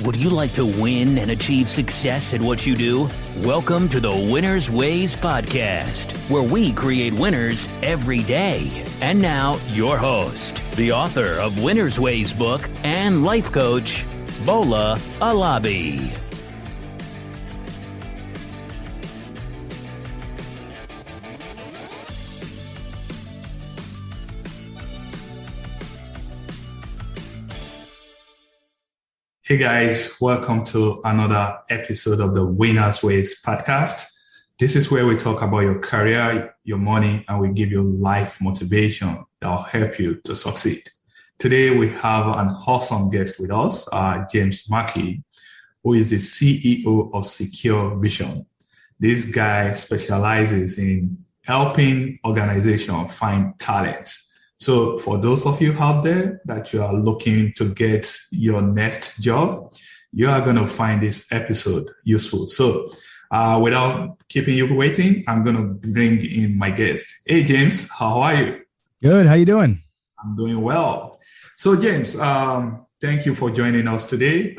Would you like to win and achieve success at what you do? Welcome to the Winner's Ways podcast, where we create winners every day. And now, your host, the author of Winner's Ways book and life coach, Bola Alabi. Hey guys, welcome to another episode of the Winner's Ways podcast. This is where we talk about your career, your money, and we give you life motivation that will help you to succeed. Today, we have an awesome guest with us, James Mackey, who is the CEO of SecureVision. This guy specializes in helping organizations find talents. So for those of you out there that you are looking to get your next job, you are going to find this episode useful. So without keeping you waiting, I'm going to bring in my guest. Hey, James, how are you? Good. How you doing? I'm doing well. So James, thank you for joining us today.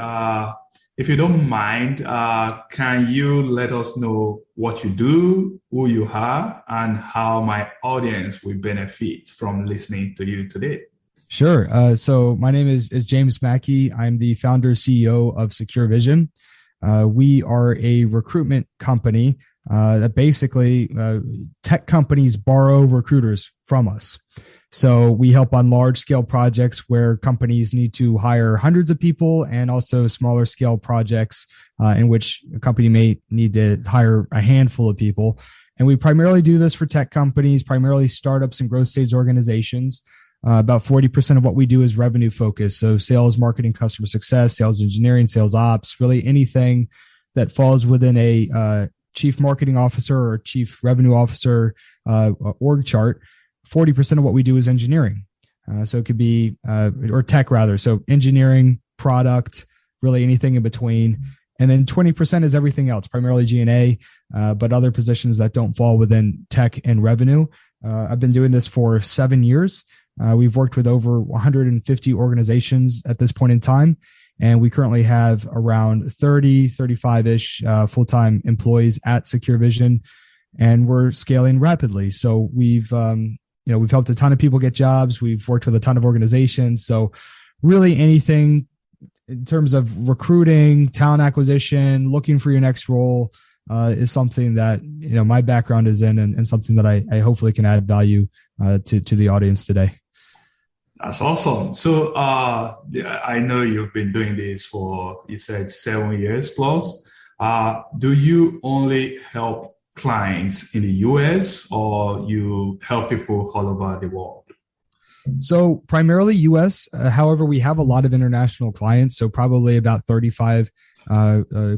If you don't mind, can you let us know what you do, who you are, and how my audience will benefit from listening to you today? Sure. So my name is James Mackey. I'm the founder CEO of SecureVision. We are a recruitment company that basically tech companies borrow recruiters from us. So we help on large scale projects where companies need to hire hundreds of people, and also smaller scale projects in which a company may need to hire a handful of people. And we primarily do this for tech companies, primarily startups and growth stage organizations. About 40% of what we do is revenue focused. So sales, marketing, customer success, sales engineering, sales ops, really anything that falls within a chief marketing officer or chief revenue officer org chart. 40% of what we do is engineering. So it could be, or tech rather. So engineering, product, really anything in between. And then 20% is everything else, primarily G&A, but other positions that don't fall within tech and revenue. I've been doing this for 7 years. We've worked with over 150 organizations at this point in time. And we currently have around 35-ish full-time employees at SecureVision, and we're scaling rapidly. So we've helped a ton of people get jobs. We've worked with a ton of organizations. So really anything in terms of recruiting, talent acquisition, looking for your next role is something that, my background is in, and something that I hopefully can add value to the audience today. That's awesome. So I know you've been doing this for, you said 7 years plus. Do you only help clients in the US, or you help people all over the world? So primarily US. However, we have a lot of international clients. So probably about 35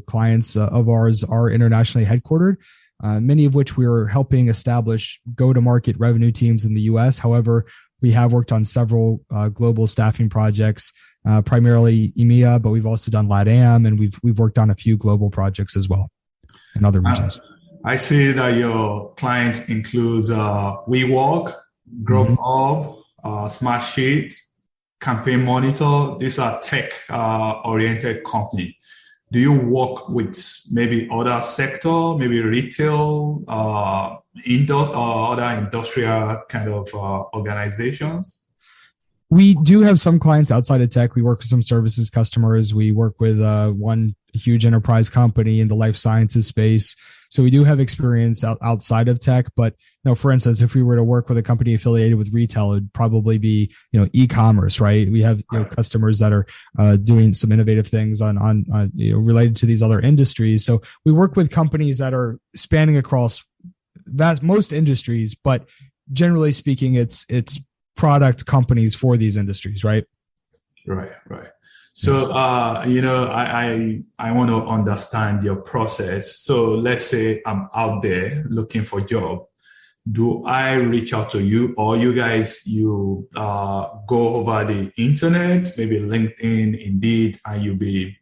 clients of ours are internationally headquartered, many of which we are helping establish go-to-market revenue teams in the US. However, we have worked on several global staffing projects, primarily EMEA, but we've also done LATAM, and we've worked on a few global projects as well in other regions. I see that your clients includes WeWork, GrubHub, Smartsheet, Campaign Monitor. These are tech-oriented companies. Do you work with maybe other sector, maybe retail, or other industrial kind of organizations? We do have some clients outside of tech. We work with some services customers. We work with one huge enterprise company in the life sciences space. So we do have experience outside of tech. But for instance, if we were to work with a company affiliated with retail, it'd probably be e-commerce, right? We have customers that are doing some innovative things on related to these other industries. So we work with companies that are spanning across most industries, but generally speaking, it's product companies for these industries, right? Right. So, I want to understand your process. So let's say I'm out there looking for a job. Do I reach out to you, or you guys, go over the internet, maybe LinkedIn, Indeed, and you'll be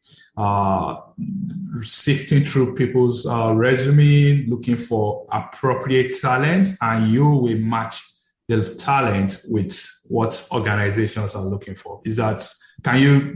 sifting through people's resume, looking for appropriate talent, and you will match the talent with what organizations are looking for? Can you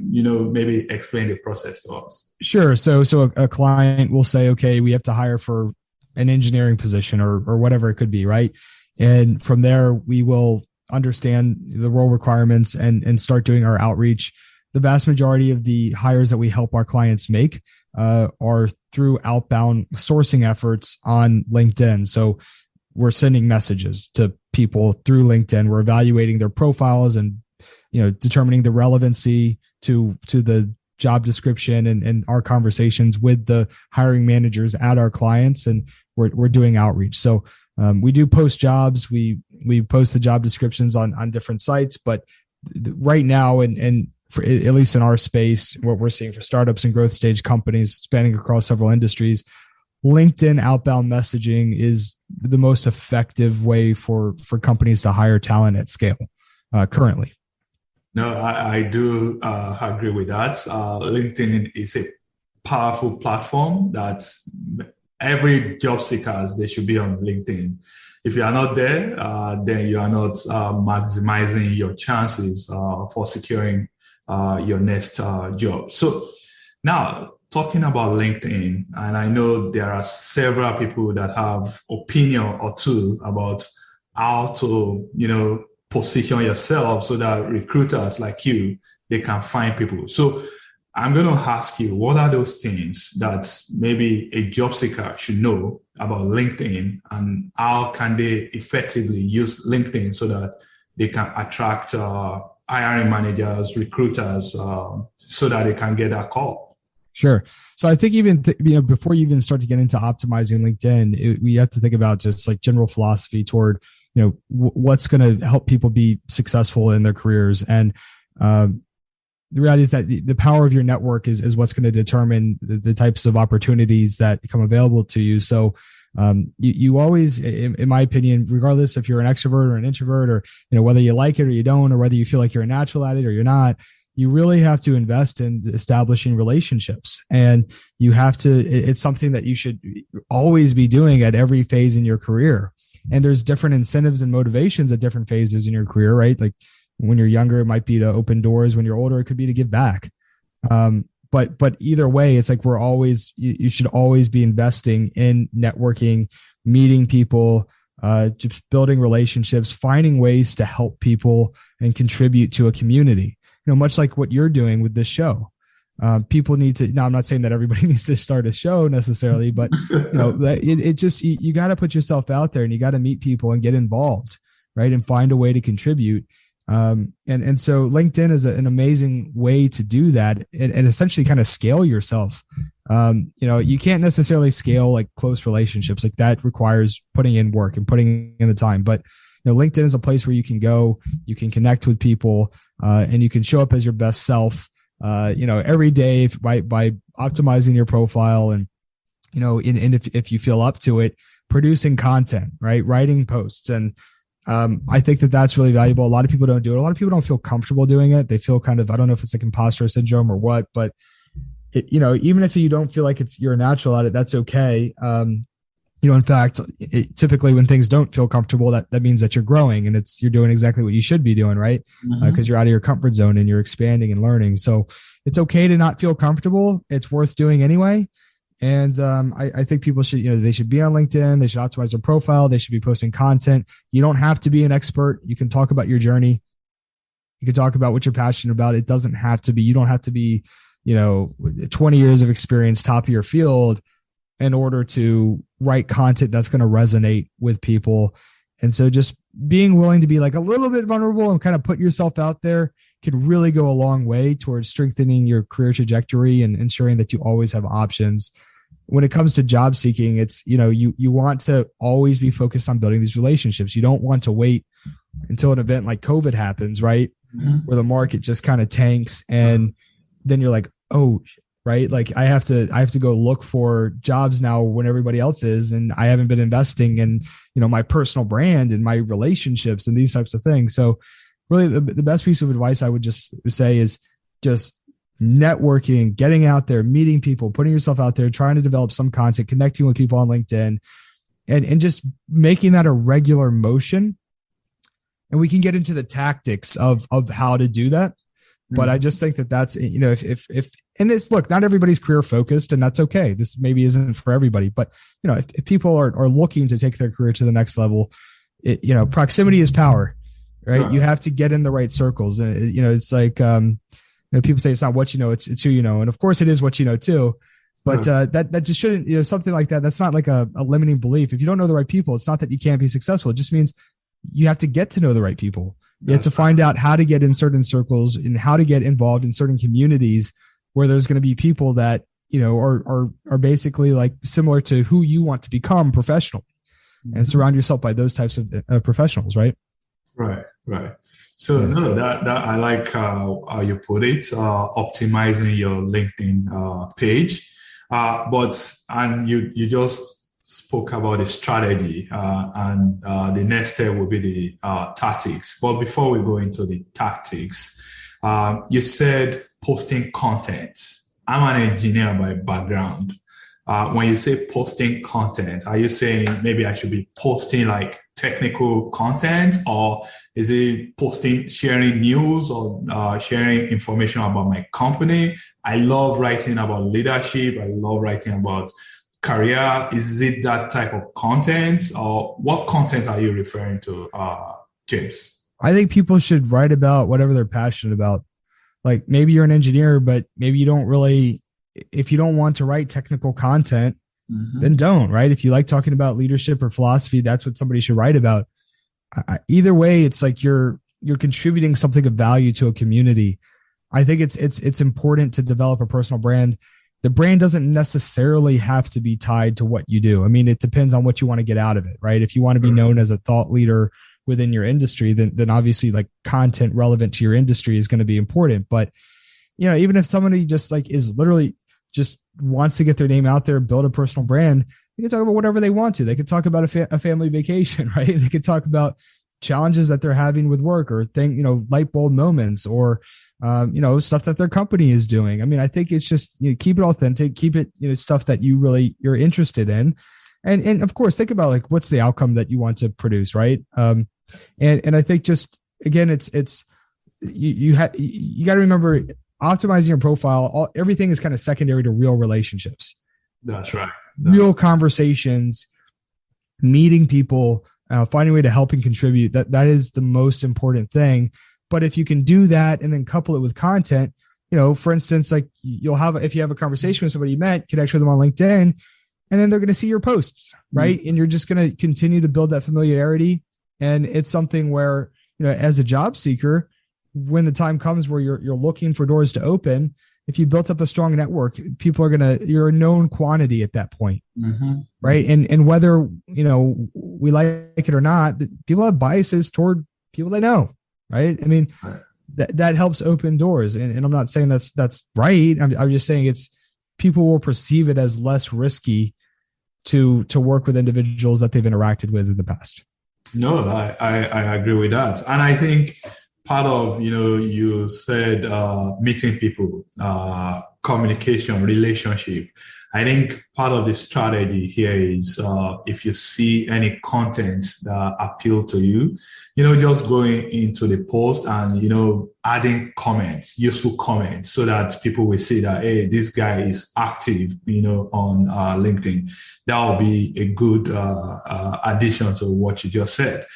maybe explain the process to us? Sure. So a client will say, okay, we have to hire for an engineering position or whatever it could be, right? And from there, we will understand the role requirements and start doing our outreach. The vast majority of the hires that we help our clients make are through outbound sourcing efforts on LinkedIn. So we're sending messages to people through LinkedIn. We're evaluating their profiles and determining the relevancy to the job description and our conversations with the hiring managers at our clients, and we're doing outreach. So we do post jobs. We post the job descriptions on different sites, but right now, and for, at least in our space, what we're seeing for startups and growth stage companies spanning across several industries, LinkedIn outbound messaging is the most effective way for companies to hire talent at scale currently. No, I do agree with that. LinkedIn is a powerful platform that every job seekers, they should be on LinkedIn. If you are not there, then you are not maximizing your chances for securing your next job. So now, talking about LinkedIn, and I know there are several people that have opinion or two about how to, position yourself so that recruiters like you, they can find people. So I'm going to ask you, what are those things that maybe a job seeker should know about LinkedIn, and how can they effectively use LinkedIn so that they can attract hiring managers, recruiters, so that they can get that call? Sure. So I think even before you even start to get into optimizing LinkedIn, we have to think about just like general philosophy toward what's going to help people be successful in their careers. And the reality is that the power of your network is what's going to determine the types of opportunities that become available to you. So you always, in my opinion, regardless if you're an extrovert or an introvert, or whether you like it or you don't, or whether you feel like you're a natural at it or you're not, you really have to invest in establishing relationships. And you have to, it's something that you should always be doing at every phase in your career. And there's different incentives and motivations at different phases in your career, right? Like when you're younger, it might be to open doors. When you're older, it could be to give back. But either way, it's like you should always be investing in networking, meeting people, just building relationships, finding ways to help people and contribute to a community. Much like what you're doing with this show. People need to, now I'm not saying that everybody needs to start a show necessarily, but you got to put yourself out there and you got to meet people and get involved, right? And find a way to contribute. And so LinkedIn is an amazing way to do that and essentially kind of scale yourself. You can't necessarily scale like close relationships, like that requires putting in work and putting in the time, but LinkedIn is a place where you can go, you can connect with people, and you can show up as your best self, every day by optimizing your profile and, if you feel up to it, producing content, right? Writing posts. And, I think that's really valuable. A lot of people don't do it. A lot of people don't feel comfortable doing it. They feel kind of, I don't know if it's like imposter syndrome or what, but even if you don't feel like you're a natural at it, that's okay. In fact, typically when things don't feel comfortable, that means that you're growing and you're doing exactly what you should be doing, right? Because you're out of your comfort zone and you're expanding and learning. So it's okay to not feel comfortable. It's worth doing anyway. And I think people should, they should be on LinkedIn. They should optimize their profile. They should be posting content. You don't have to be an expert. You can talk about your journey. You can talk about what you're passionate about. It doesn't have to be, you don't have to be, 20 years of experience, top of your field, in order to write content that's going to resonate with people. And so just being willing to be like a little bit vulnerable and kind of put yourself out there can really go a long way towards strengthening your career trajectory and ensuring that you always have options. When it comes to job seeking, it's, you want to always be focused on building these relationships. You don't want to wait until an event like COVID happens, right? Where the market just kind of tanks. And then you're like, oh, right? Like I have to go look for jobs now when everybody else is, and I haven't been investing in, my personal brand and my relationships and these types of things. So really the best piece of advice I would just say is just networking, getting out there, meeting people, putting yourself out there, trying to develop some content, connecting with people on LinkedIn, and just making that a regular motion and we can get into the tactics of how to do that. But I just think that that's, if and it's, look, not everybody's career focused, and that's okay. This maybe isn't for everybody, but if people are looking to take their career to the next level, proximity is power, right? Sure. You have to get in the right circles. And it's like, people say it's not what you know, it's who you know. And of course it is what you know too, but that just shouldn't, something like that. That's not like a limiting belief. If you don't know the right people, it's not that you can't be successful. It just means you have to get to know the right people. You have to find out how to get in certain circles and how to get involved in certain communities where there's going to be people that, are basically like similar to who you want to become professionally, and surround yourself by those types of professionals. Right. Right. So that I like how you put it, optimizing your LinkedIn page. And you just spoke about the strategy, and the next step will be the tactics. But before we go into the tactics, you said posting content. I'm an engineer by background. When you say posting content, are you saying maybe I should be posting like technical content, or is it sharing news, or sharing information about my company? I love writing about leadership. I love writing about career. Is it that type of content, or what content are you referring to, James? I think people should write about whatever they're passionate about. Like maybe you're an engineer, but maybe you don't really, if you don't want to write technical content, then don't, right? If you like talking about leadership or philosophy, that's what somebody should write about. Either way, it's like you're contributing something of value to a community. I think it's important to develop a personal brand. The brand doesn't necessarily have to be tied to what you do. I mean, it depends on what you want to get out of it, right? If you want to be known as a thought leader within your industry, then obviously like content relevant to your industry is going to be important. But, even if somebody just like is literally just wants to get their name out there, build a personal brand, they can talk about whatever they want to. They could talk about a family vacation, right? They could talk about challenges that they're having with work, or light bulb moments, or, stuff that their company is doing. I mean, I think it's just, keep it authentic, keep it, stuff that you're interested in. And of course, think about like, what's the outcome that you want to produce, right? And I think just, again, it's you got to remember, optimizing your profile, everything is kind of secondary to real relationships. That's right. Real conversations, meeting people, finding a way to help and contribute. That is the most important thing. But if you can do that and then couple it with content, for instance, like if you have a conversation with somebody you met, connect with them on LinkedIn, and then they're going to see your posts, right? And you're just going to continue to build that familiarity. And it's something where, as a job seeker, when the time comes where you're looking for doors to open, if you built up a strong network, people are you're a known quantity at that point. Right. And whether, we like it or not, people have biases toward people they know. Right. I mean, that helps open doors. And I'm not saying that's right. I'm just saying people will perceive it as less risky to work with individuals that they've interacted with in the past. No, I agree with that. And I think part of, you said meeting people, communication, relationship. I think part of the strategy here is if you see any content that appeal to you, just going into the post and, adding comments, useful comments, so that people will see that, hey, this guy is active, on LinkedIn. That will be a good addition to what you just said.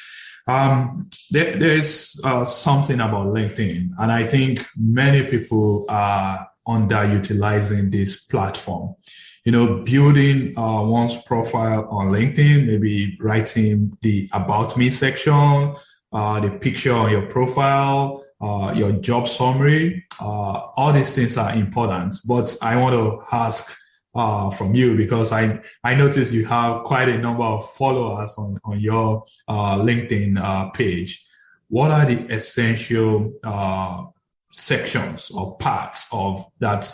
There's something about LinkedIn, and I think many people are underutilizing this platform. Building one's profile on LinkedIn, maybe writing the About Me section, the picture on your profile, your job summary, all these things are important. But I want to ask from you, because I noticed you have quite a number of followers on your LinkedIn page. What are the essential sections or parts of that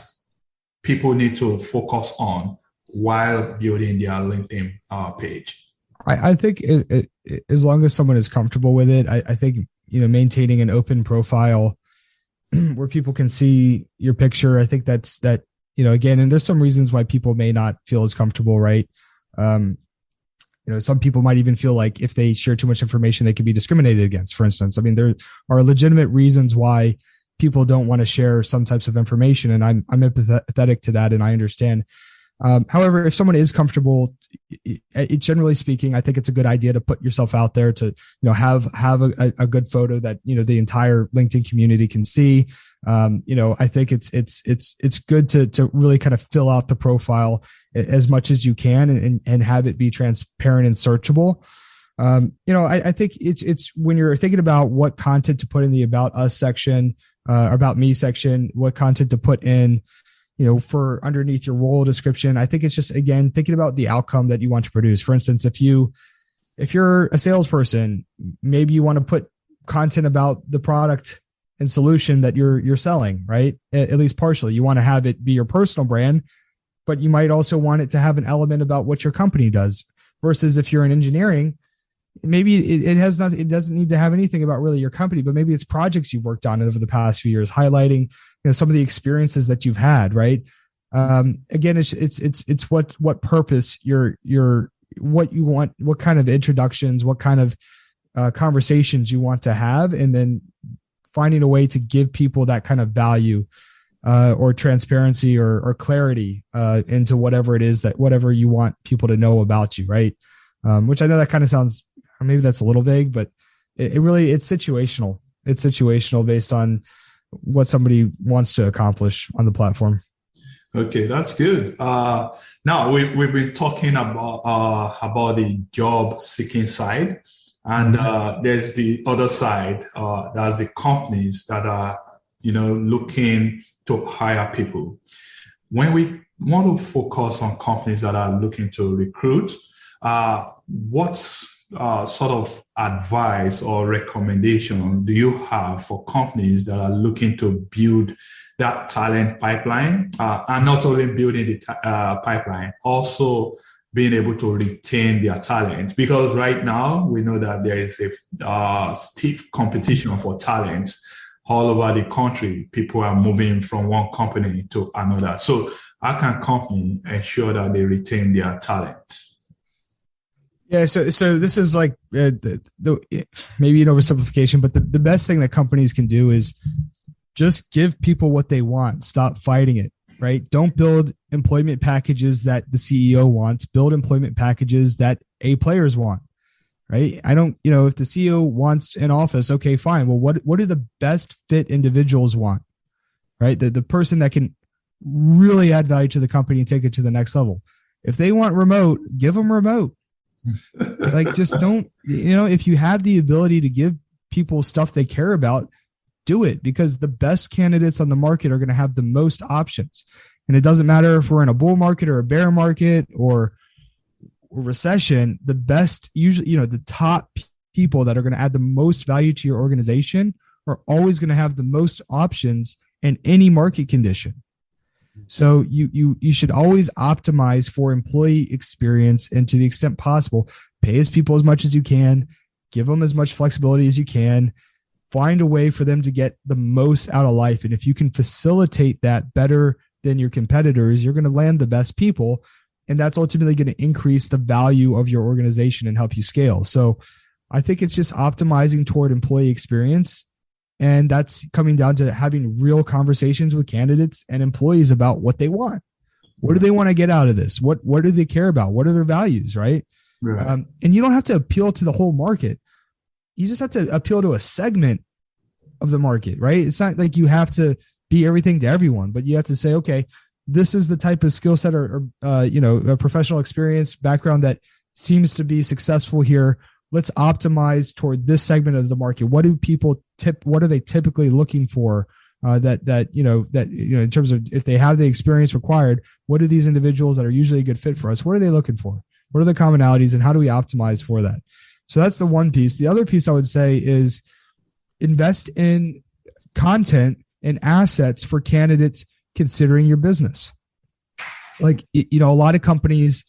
people need to focus on while building their LinkedIn page? I think as long as someone is comfortable with it, I think, maintaining an open profile where people can see your picture. I think that, again, and there's some reasons why people may not feel as comfortable, right? some people might even feel like if they share too much information, they could be discriminated against, for instance. I mean, there are legitimate reasons why people don't want to share some types of information. And I'm empathetic to that. And I understand. However, if someone is comfortable, generally speaking, I think it's a good idea to put yourself out there to, have a good photo that, the entire LinkedIn community can see. I think it's good to really kind of fill out the profile as much as you can and have it be transparent and searchable. I think it's when you're thinking about what content to put in the About Us section, About Me section, what content to put in, for underneath your role description. I think it's just, again, thinking about the outcome that you want to produce. For instance, if you're a salesperson, maybe you want to put content about the product and solution that you're selling, right? At least partially. You want to have it be your personal brand, but you might also want it to have an element about what your company does. Versus if you're in engineering, maybe it has nothing. It doesn't need to have anything about really your company, but maybe it's projects you've worked on over the past few years, highlighting some of the experiences that you've had. Right. Again, it's what purpose what you want, what kind of introductions, what kind of conversations you want to have, and then finding a way to give people that kind of value or transparency or clarity into whatever it is whatever you want people to know about you. Right. Which I know that kind of sounds, or maybe that's a little vague, but it's situational. It's situational based on what somebody wants to accomplish on the platform. Okay, that's good. Now we've been talking about the job seeking side, and there's the other side. That's the companies that are looking to hire people. When we want to focus on companies that are looking to recruit, what's sort of advice or recommendation do you have for companies that are looking to build that talent pipeline, and not only building the pipeline, also being able to retain their talent? Because right now we know that there is a stiff competition for talent all over the country. People are moving from one company to another. So how can company ensure that they retain their talent? Yeah, so this is like maybe an oversimplification, but the best thing that companies can do is just give people what they want. Stop fighting it, right? Don't build employment packages that the CEO wants. Build employment packages that players want, right? If the CEO wants an office, okay, fine. Well, what do the best fit individuals want, right? The person that can really add value to the company and take it to the next level. If they want remote, give them remote. Like, just don't, if you have the ability to give people stuff they care about, do it, because the best candidates on the market are going to have the most options. And it doesn't matter if we're in a bull market or a bear market or recession, the best, usually, the top people that are going to add the most value to your organization are always going to have the most options in any market condition. So you should always optimize for employee experience, and to the extent possible, pay as people as much as you can, give them as much flexibility as you can, find a way for them to get the most out of life. And if you can facilitate that better than your competitors, you're going to land the best people. And that's ultimately going to increase the value of your organization and help you scale. So I think it's just optimizing toward employee experience. And that's coming down to having real conversations with candidates and employees about what they want. What do they want to get out of this? What do they care about? What are their values, right? And you don't have to appeal to the whole market. You just have to appeal to a segment of the market, right? It's not like you have to be everything to everyone, but you have to say, okay, this is the type of skill set or a professional experience background that seems to be successful here. Let's optimize toward this segment of the market. What do people what are they typically looking for? In terms of if they have the experience required, what do these individuals that are usually a good fit for us? What are they looking for? What are the commonalities, and how do we optimize for that? So that's the one piece. The other piece I would say is invest in content and assets for candidates considering your business. Like, a lot of companies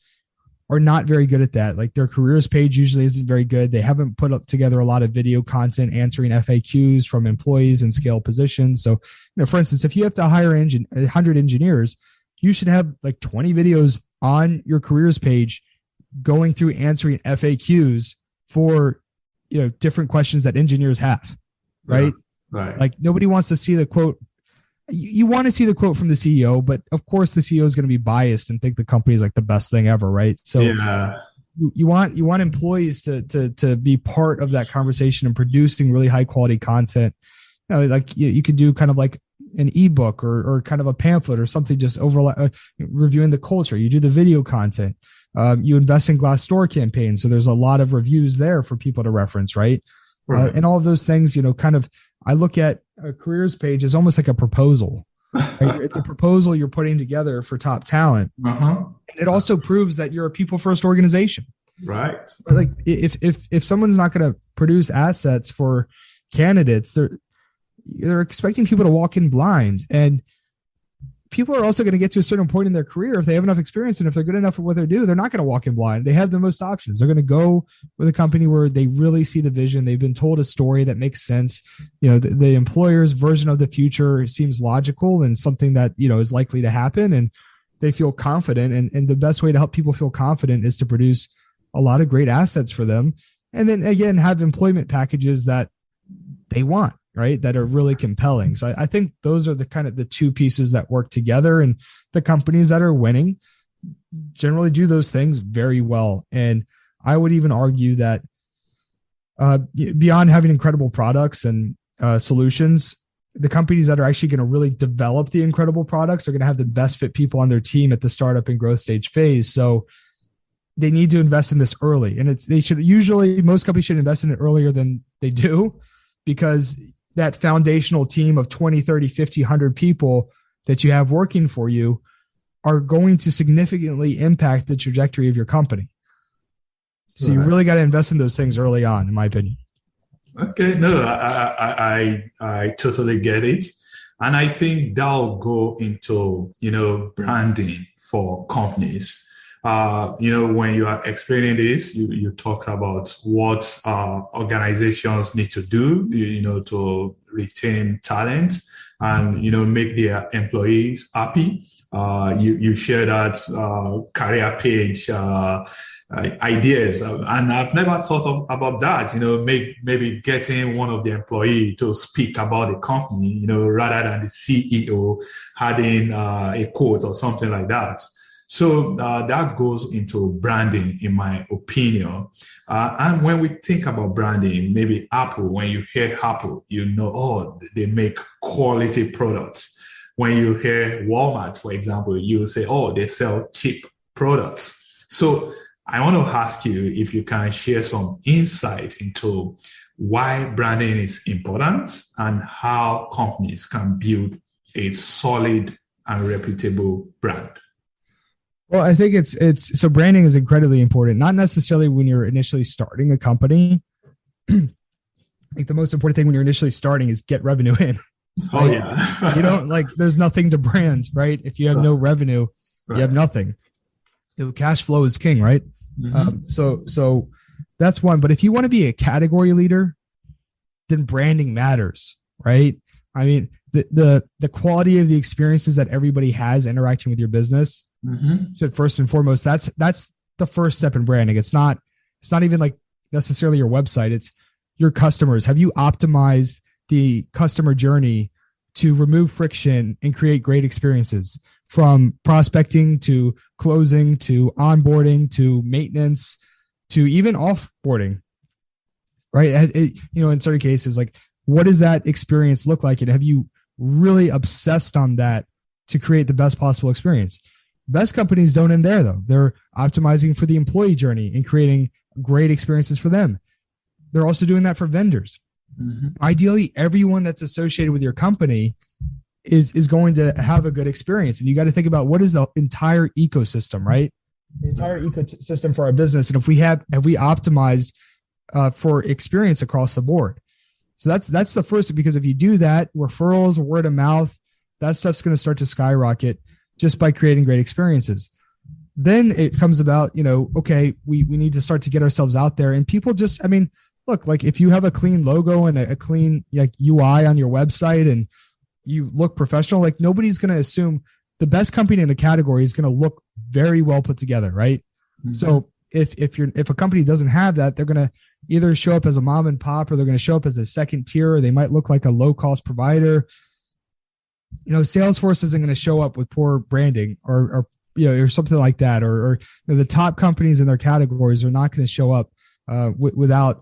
are not very good at that. Like, their careers page usually isn't very good. They haven't put up together a lot of video content answering FAQs from employees in scale positions. So, for instance, if you have to hire 100 engineers, you should have like 20 videos on your careers page going through answering FAQs for, different questions that engineers have, right? Yeah, right. Like nobody wants to see the quote. You want to see the quote from the CEO, but of course the CEO is going to be biased and think the company is like the best thing ever, right? So you want employees to be part of that conversation and producing really high quality content. Like you could do kind of like an ebook or kind of a pamphlet or something, just reviewing the culture. You do the video content. You invest in Glassdoor campaigns, so there's a lot of reviews there for people to reference, right? And all of those things, kind of. I look at a careers page as almost like a proposal. Right? It's a proposal you're putting together for top talent. It also proves that you're a people first organization, right? Like if someone's not going to produce assets for candidates, they're expecting people to walk in blind, and people are also going to get to a certain point in their career if they have enough experience, and if they're good enough at what they do, they're not going to walk in blind. They have the most options. They're going to go with a company where they really see the vision. They've been told a story that makes sense. The employer's version of the future seems logical and something that is likely to happen, and they feel confident. And the best way to help people feel confident is to produce a lot of great assets for them, and then again have employment packages that they want, right? That are really compelling. So I think those are the kind of the two pieces that work together, and the companies that are winning generally do those things very well. And I would even argue that beyond having incredible products and solutions, the companies that are actually going to really develop the incredible products are going to have the best fit people on their team at the startup and growth stage phase. So they need to invest in this early, and most companies should invest in it earlier than they do, because that foundational team of 20, 30, 50, 100 people that you have working for you are going to significantly impact the trajectory of your company. So you really got to invest in those things early on, in my opinion. Okay. No, I totally get it. And I think that'll go into, branding for companies. When you are explaining this, you talk about what organizations need to do, to retain talent and, make their employees happy. You share that career page ideas. And I've never thought about that, maybe getting one of the employees to speak about the company, rather than the CEO having a quote or something like that. So that goes into branding, in my opinion. And when we think about branding, maybe Apple, when you hear Apple, they make quality products. When you hear Walmart, for example, you say, they sell cheap products. So I want to ask you if you can share some insight into why branding is important and how companies can build a solid and reputable brand. Well, I think so branding is incredibly important, not necessarily when you're initially starting a company. I think the most important thing when you're initially starting is get revenue in. Right? Oh yeah. There's nothing to brand, right? If you have no revenue, you have nothing. Cash flow is king, right? Mm-hmm. So that's one. But if you want to be a category leader, then branding matters, right? I mean, the quality of the experiences that everybody has interacting with your business. Mm-hmm. So first and foremost, that's the first step in branding. It's not even like necessarily your website. It's your customers. Have you optimized the customer journey to remove friction and create great experiences, from prospecting to closing to onboarding to maintenance to even offboarding, right? In certain cases, like, what does that experience look like? And have you really obsessed on that to create the best possible experience? Best companies don't end there, though. They're optimizing for the employee journey and creating great experiences for them. They're also doing that for vendors. Mm-hmm. Ideally, everyone that's associated with your company is going to have a good experience. And you got to think about, what is the entire ecosystem, right? The entire ecosystem for our business. And have we optimized for experience across the board? So that's the first, because if you do that, referrals, word of mouth, that stuff's going to start to skyrocket just by creating great experiences. Then it comes about, okay, we need to start to get ourselves out there, and people look, like, if you have a clean logo and a clean UI on your website and you look professional, like, nobody's going to assume the best company in a category is going to look very well put together, right? Mm-hmm. So if a company doesn't have that, they're going to either show up as a mom and pop, or they're going to show up as a second tier, or they might look like a low cost provider. Salesforce isn't going to show up with poor branding or something like that, or the top companies in their categories are not going to show up without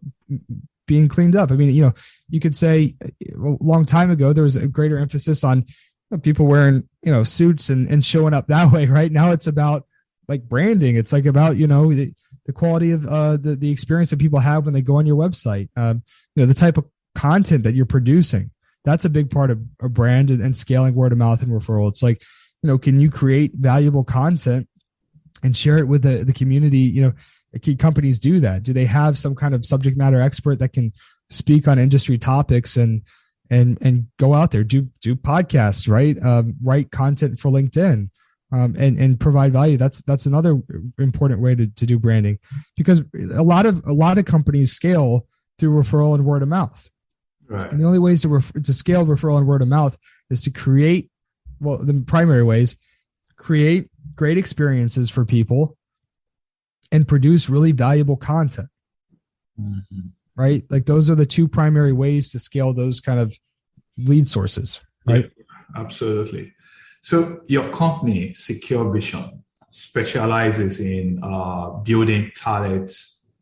being cleaned up. I mean, you could say a long time ago, there was a greater emphasis on people wearing, suits and showing up that way. Right now it's about like branding. It's like about, the quality of the experience that people have when they go on your website, the type of content that you're producing. That's a big part of a brand and scaling word of mouth and referral. It's like, can you create valuable content and share it with the community? Key companies do that. Do they have some kind of subject matter expert that can speak on industry topics and go out there, do podcasts, right? Write content for LinkedIn, and provide value. That's another important way to do branding, because a lot of companies scale through referral and word of mouth. Right. And the only ways to scale referral and word of mouth is to create, the primary ways, create great experiences for people and produce really valuable content. Mm-hmm. Right? Like those are the two primary ways to scale those kind of lead sources. Right? Yeah, absolutely. So your company, SecureVision, specializes in building talent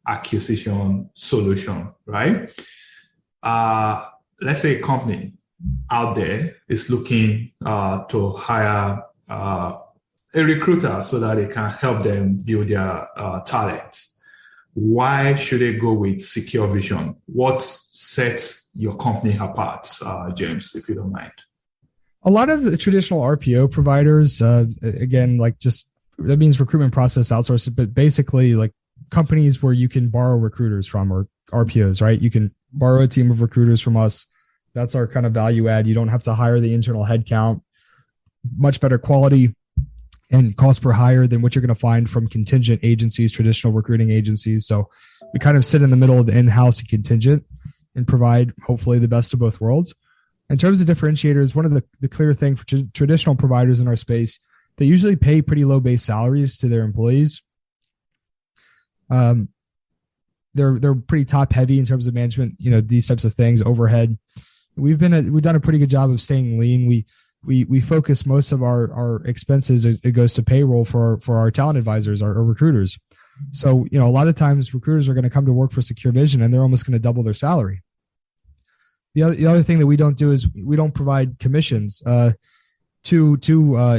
acquisition solution, right? Let's say a company out there is looking to hire a recruiter so that they can help them build their talent. Why should they go with SecureVision? What sets your company apart, James, if you don't mind? A lot of the traditional RPO providers, again, like just that means recruitment process outsourcing, but basically like companies where you can borrow recruiters from, or RPOs, right? You can borrow a team of recruiters from us. That's our kind of value add. You don't have to hire the internal headcount. Much better quality and cost per hire than what you're going to find from contingent agencies, traditional recruiting agencies. So we kind of sit in the middle of in-house and contingent and provide hopefully the best of both worlds. In terms of differentiators, one of the clear thing for traditional providers in our space, they usually pay pretty low base salaries to their employees. They're pretty top heavy in terms of management, these types of things, overhead. We've done a pretty good job of staying lean. We focus most of our expenses, it goes to payroll for our talent advisors, our recruiters. So, a lot of times recruiters are going to come to work for SecureVision and they're almost going to double their salary. The other thing that we don't do is we don't provide commissions to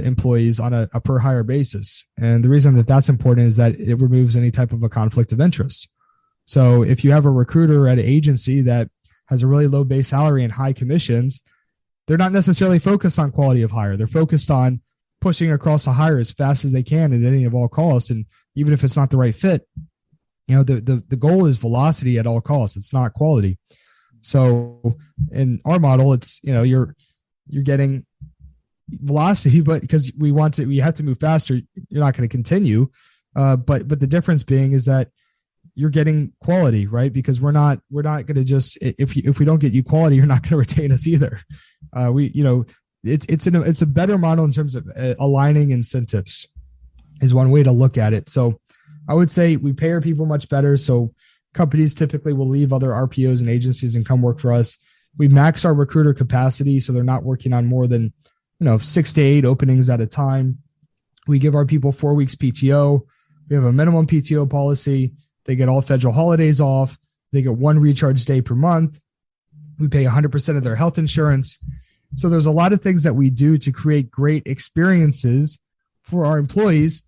employees on a per hire basis. And the reason that that's important is that it removes any type of a conflict of interest. So if you have a recruiter at an agency that has a really low base salary and high commissions, they're not necessarily focused on quality of hire. They're focused on pushing across a hire as fast as they can at any of all costs. And even if it's not the right fit, the goal is velocity at all costs. It's not quality. So in our model, it's, you're getting velocity, but because we have to move faster, you're not going to continue. But the difference being is that you're getting quality, right? Because we're not going to just, if we don't get you quality, you're not going to retain us either. It's a better model in terms of aligning incentives is one way to look at it. So I would say we pay our people much better. So companies typically will leave other RPOs and agencies and come work for us. We max our recruiter capacity, so they're not working on more than 6 to 8 openings at a time. We give our people 4 weeks PTO. We have a minimum PTO policy. They get all federal holidays off. They get 1 recharge day per month. We pay 100% of their health insurance. So there's a lot of things that we do to create great experiences for our employees,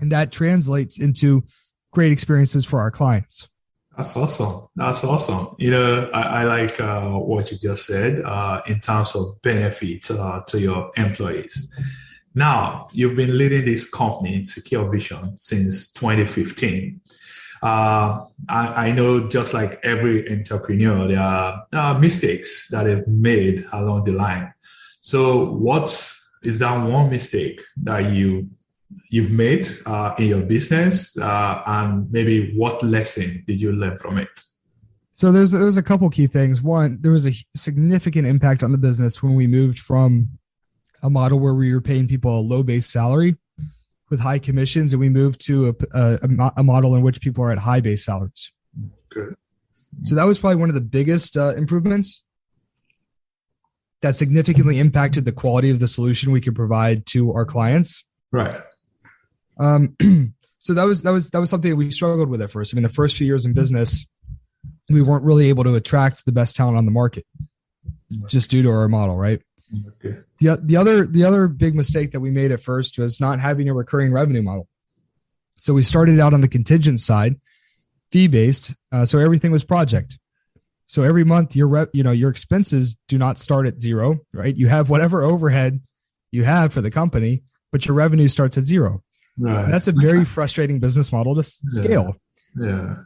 and that translates into great experiences for our clients. That's awesome. I like what you just said in terms of benefit to your employees. Now, you've been leading this company, SecureVision, since 2015. I know just like every entrepreneur, there are mistakes that they've made along the line. So what is that one mistake that you've made in your business, and maybe what lesson did you learn from it? So there's a couple key things. One, there was a significant impact on the business when we moved from a model where we were paying people a low base salary. with high commissions, and we moved to a model in which people are at high base salaries. Good. So that was probably one of the biggest improvements that significantly impacted the quality of the solution we could provide to our clients. Right. So that was something that we struggled with at first. I mean, the first few years in business, we weren't really able to attract the best talent on the market just due to our model, right? Okay. The other big mistake that we made at first was not having a recurring revenue model. So we started out on the contingent side, fee-based. So everything was project. So every month your expenses do not start at zero, right? You have whatever overhead you have for the company, but your revenue starts at zero. Right. And that's a very frustrating business model to scale. Yeah.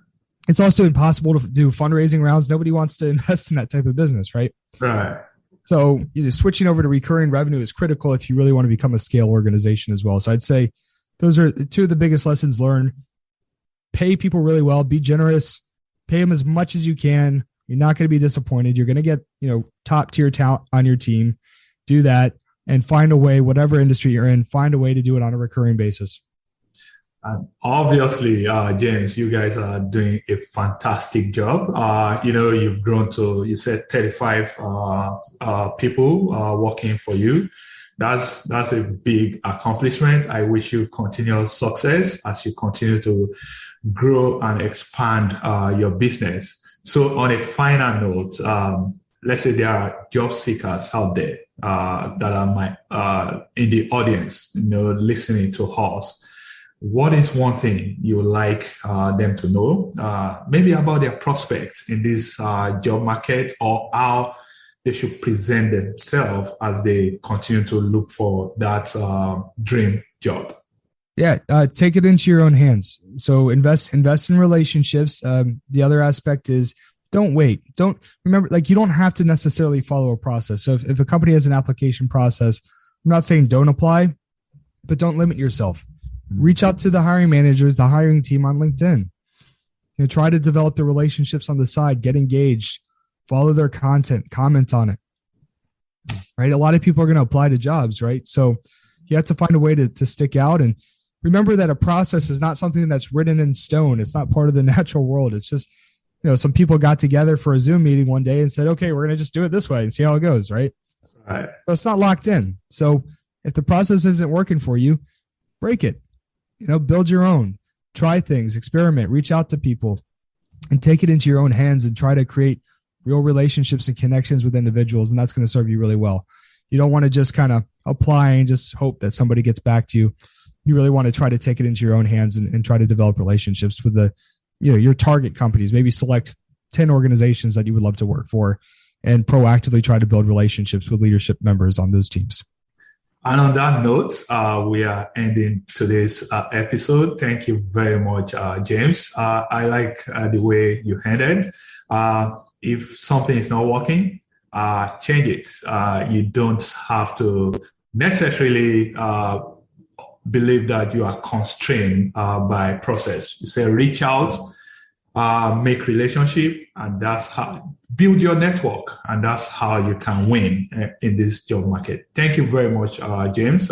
It's also impossible to do fundraising rounds. Nobody wants to invest in that type of business, right? Right. So switching over to recurring revenue is critical if you really want to become a scale organization as well. So I'd say those are two of the biggest lessons learned. Pay people really well. Be generous. Pay them as much as you can. You're not going to be disappointed. You're going to get top tier talent on your team. Do that and find a way, whatever industry you're in, find a way to do it on a recurring basis. Obviously, James, you guys are doing a fantastic job. You've grown to, you said 35 people working for you. That's a big accomplishment. I wish you continual success as you continue to grow and expand your business. So on a final note, let's say there are job seekers out there that are in the audience, listening to us. What is one thing you would like them to know, maybe about their prospects in this job market, or how they should present themselves as they continue to look for that dream job? Yeah, take it into your own hands. So invest in relationships. The other aspect is don't wait. Don't remember, you don't have to necessarily follow a process. So if a company has an application process, I'm not saying don't apply, but don't limit yourself. Reach out to the hiring managers, the hiring team on LinkedIn. Try to develop the relationships on the side, get engaged, follow their content, comment on it. Right? A lot of people are going to apply to jobs, right? So you have to find a way to stick out, and remember that a process is not something that's written in stone. It's not part of the natural world. It's just, some people got together for a Zoom meeting one day and said, okay, we're going to just do it this way and see how it goes, right? Right. So it's not locked in. So if the process isn't working for you, break it. Build your own, try things, experiment, reach out to people, and take it into your own hands and try to create real relationships and connections with individuals. And that's going to serve you really well. You don't want to just kind of apply and just hope that somebody gets back to you. You really want to try to take it into your own hands and try to develop relationships with your target companies. Maybe select 10 organizations that you would love to work for and proactively try to build relationships with leadership members on those teams. And on that note, we are ending today's episode. Thank you very much, James. I like the way you ended. If something is not working, change it. You don't have to necessarily believe that you are constrained by process. You say reach out, make relationship, and that's how build your network, and that's how you can win in this job market. Thank you very much, James.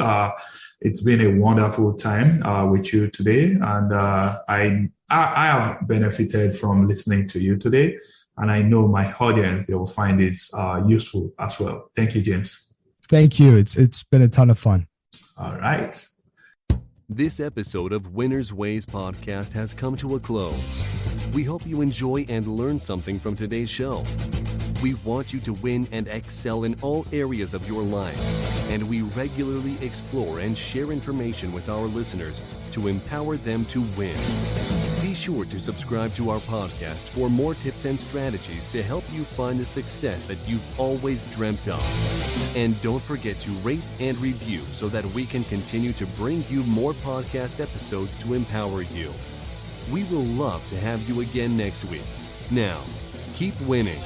It's been a wonderful time with you today, and I have benefited from listening to you today, and I know my audience, they will find this useful as well. Thank you, James. Thank you. It's been a ton of fun. All right. This episode of Winner's Ways podcast has come to a close. We hope you enjoy and learn something from today's show. We want you to win and excel in all areas of your life, and we regularly explore and share information with our listeners to empower them to win. Be sure to subscribe to our podcast for more tips and strategies to help you find the success that you've always dreamt of. And don't forget to rate and review so that we can continue to bring you more podcast episodes to empower you. We will love to have you again next week. Now, keep winning.